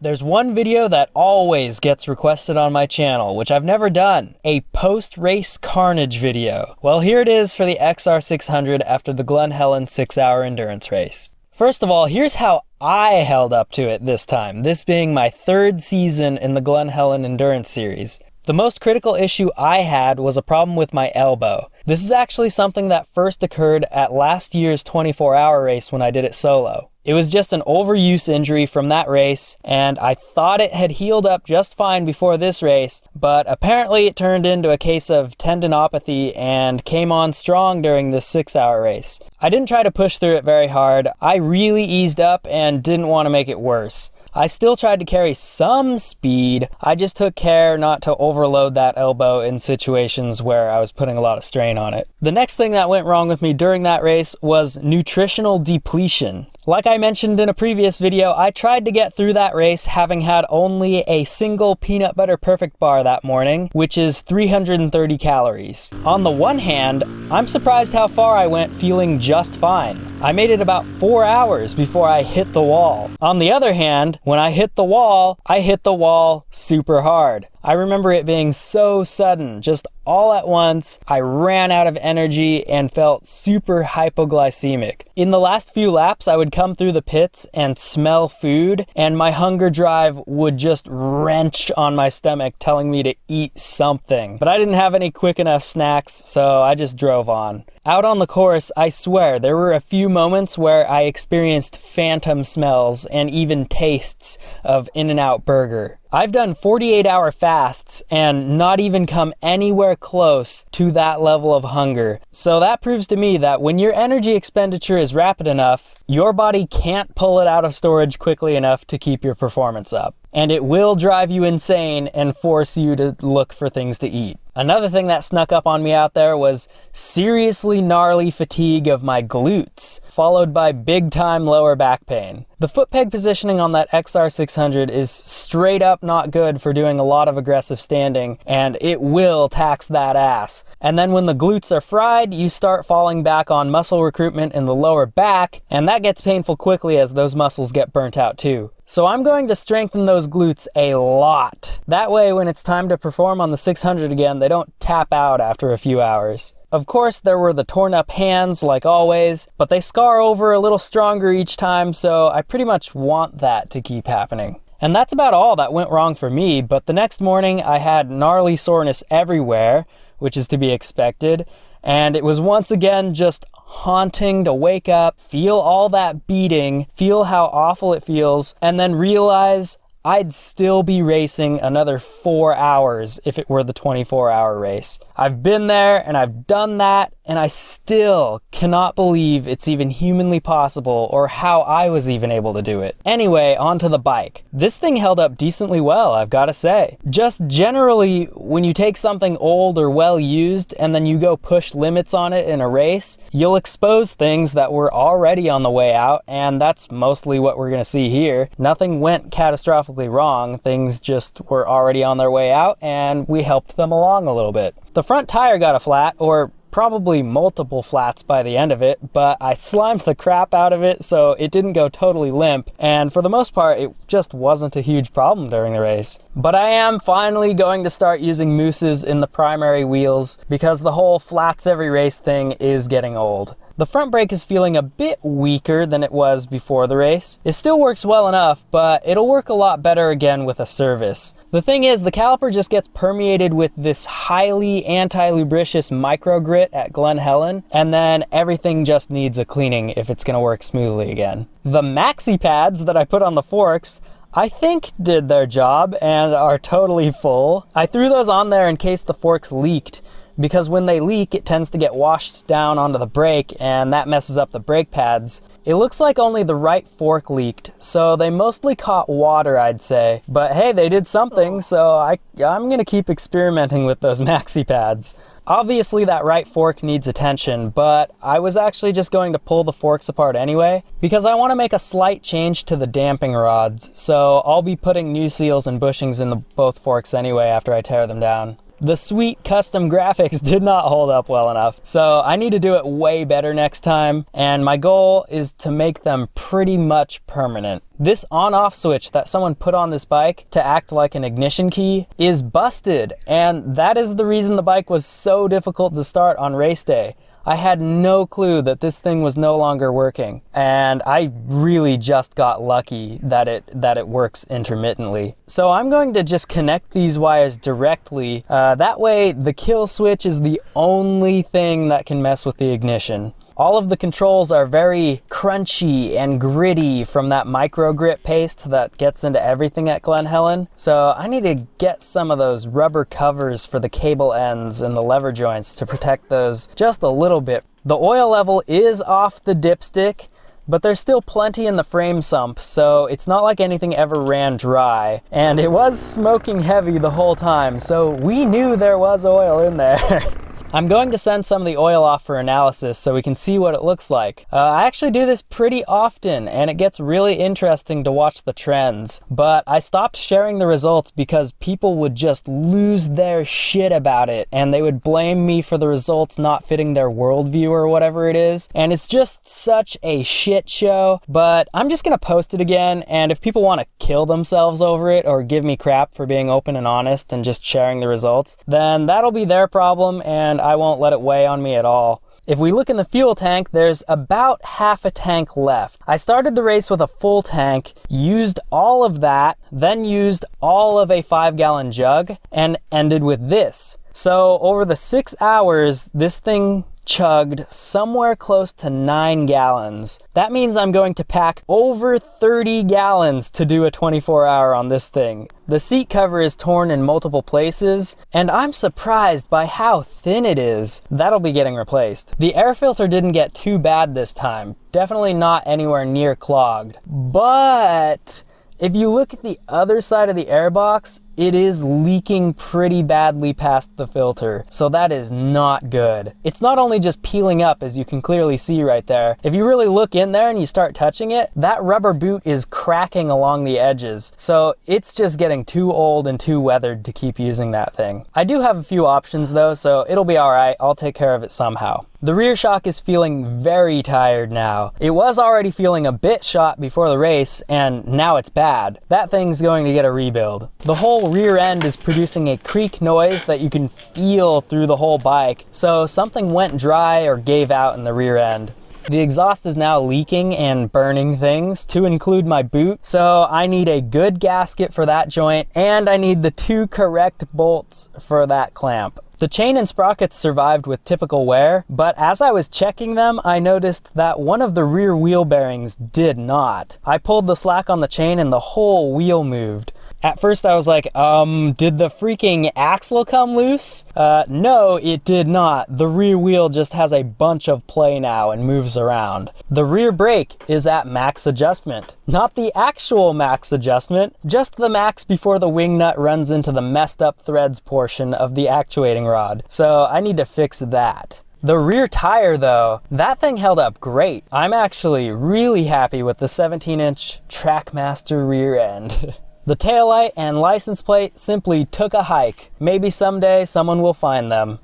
There's one video that always gets requested on my channel, which I've never done, a post-race carnage video. Well, here it is for the XR600 after the Glen Helen 6-hour endurance race. First of all, here's how I held up to it this time, this being my third season in the Glen Helen endurance series. The most critical issue I had was a problem with my elbow. This is actually something that first occurred at last year's 24-hour race when I did it solo. It was just an overuse injury from that race, and I thought it had healed up just fine before this race, but apparently it turned into a case of tendinopathy and came on strong during this 6-hour race. I didn't try to push through it very hard. I really eased up and didn't want to make it worse. I still tried to carry some speed. I just took care not to overload that elbow in situations where I was putting a lot of strain on it. The next thing that went wrong with me during that race was nutritional depletion. Like I mentioned in a previous video, I tried to get through that race having had only a single peanut butter perfect bar that morning, which is 330 calories. On the one hand, I'm surprised how far I went feeling just fine. I made it about 4 hours before I hit the wall. On the other hand, when I hit the wall super hard. I remember it being so sudden, just all at once. I ran out of energy and felt super hypoglycemic. In the last few laps, I would come through the pits and smell food, and my hunger drive would just wrench on my stomach, telling me to eat something. But I didn't have any quick enough snacks, so I just drove on. Out on the course, I swear, there were a few moments where I experienced phantom smells and even tastes of In-N-Out Burger. I've done 48-hour fasts and not even come anywhere close to that level of hunger. So that proves to me that when your energy expenditure is rapid enough, your body can't pull it out of storage quickly enough to keep your performance up. And it will drive you insane and force you to look for things to eat. Another thing that snuck up on me out there was seriously gnarly fatigue of my glutes, followed by big time lower back pain. The foot peg positioning on that XR600 is straight up not good for doing a lot of aggressive standing, and it will tax that ass. And then when the glutes are fried, you start falling back on muscle recruitment in the lower back, and that gets painful quickly as those muscles get burnt out too. So I'm going to strengthen those glutes a lot. That way, when it's time to perform on the 600 again, they don't tap out after a few hours. Of course, there were the torn up hands, like always, but they scar over a little stronger each time, so I pretty much want that to keep happening. And that's about all that went wrong for me, but the next morning I had gnarly soreness everywhere, which is to be expected, and it was once again just haunting to wake up, feel all that beating, feel how awful it feels, and then realize I'd still be racing another 4 hours if it were the 24-hour race. I've been there and I've done that, and I still cannot believe it's even humanly possible or how I was even able to do it. Anyway, onto the bike. This thing held up decently well, I've got to say. Just generally, when you take something old or well used and then you go push limits on it in a race, you'll expose things that were already on the way out, and that's mostly what we're going to see here. Nothing went catastrophically wrong, things just were already on their way out, and we helped them along a little bit. The front tire got a flat, or probably multiple flats by the end of it, but I slimed the crap out of it so it didn't go totally limp, and for the most part it just wasn't a huge problem during the race. But I am finally going to start using mooses in the primary wheels because the whole flats every race thing is getting old. The front brake is feeling a bit weaker than it was before the race. It still works well enough, but it'll work a lot better again with a service. The thing is, the caliper just gets permeated with this highly anti-lubricious micro grit at Glen Helen, and then everything just needs a cleaning if it's going to work smoothly again. The maxi pads that I put on the forks, I think did their job and are totally full. I threw those on there in case the forks leaked, because when they leak, it tends to get washed down onto the brake, and that messes up the brake pads. It looks like only the right fork leaked, so they mostly caught water, I'd say. But hey, they did something, so I'm gonna keep experimenting with those maxi pads. Obviously that right fork needs attention, but I was actually just going to pull the forks apart anyway, because I want to make a slight change to the damping rods, so I'll be putting new seals and bushings in both forks anyway after I tear them down. The sweet custom graphics did not hold up well enough. So I need to do it way better next time, and my goal is to make them pretty much permanent. This on-off switch that someone put on this bike to act like an ignition key is busted, and that is the reason the bike was so difficult to start on race day. I had no clue that this thing was no longer working, and I really just got lucky that it works intermittently. So I'm going to just connect these wires directly. That way the kill switch is the only thing that can mess with the ignition. All of the controls are very crunchy and gritty from that micro grit paste that gets into everything at Glen Helen. So I need to get some of those rubber covers for the cable ends and the lever joints to protect those just a little bit. The oil level is off the dipstick, but there's still plenty in the frame sump, so it's not like anything ever ran dry. And it was smoking heavy the whole time, so we knew there was oil in there. I'm going to send some of the oil off for analysis so we can see what it looks like. I actually do this pretty often, and it gets really interesting to watch the trends. But I stopped sharing the results because people would just lose their shit about it, and they would blame me for the results not fitting their worldview or whatever it is. And it's just such a shit show, but I'm just gonna post it again, and if people want to kill themselves over it or give me crap for being open and honest and just sharing the results, then that'll be their problem, and I won't let it weigh on me at all. If we look in the fuel tank, there's about half a tank left. I started the race with a full tank, used all of that, then used all of a 5-gallon jug, and ended with this. So over the 6 hours, this thing chugged somewhere close to 9 gallons. That means I'm going to pack over 30 gallons to do a 24-hour on this thing. The seat cover is torn in multiple places, and I'm surprised by how thin it is. That'll be getting replaced. The air filter didn't get too bad this time. Definitely not anywhere near clogged. But if you look at the other side of the airbox, it is leaking pretty badly past the filter, so that is not good. It's not only just peeling up, as you can clearly see right there. If you really look in there and you start touching it, that rubber boot is cracking along the edges, so it's just getting too old and too weathered to keep using that thing. I do have a few options though, so it'll be alright. I'll take care of it somehow. The rear shock is feeling very tired now. It was already feeling a bit shot before the race, and now it's bad. That thing's going to get a rebuild. The whole rear end is producing a creak noise that you can feel through the whole bike, so something went dry or gave out in the rear end. The exhaust is now leaking and burning things, to include my boot, so I need a good gasket for that joint, and I need the 2 correct bolts for that clamp. The chain and sprockets survived with typical wear, but as I was checking them, I noticed that one of the rear wheel bearings did not. I pulled the slack on the chain and the whole wheel moved. At first I was like, did the freaking axle come loose? No, it did not. The rear wheel just has a bunch of play now and moves around. The rear brake is at max adjustment. Not the actual max adjustment, just the max before the wing nut runs into the messed up threads portion of the actuating rod. So I need to fix that. The rear tire though, that thing held up great. I'm actually really happy with the 17-inch Trackmaster rear end. The taillight and license plate simply took a hike. Maybe someday someone will find them.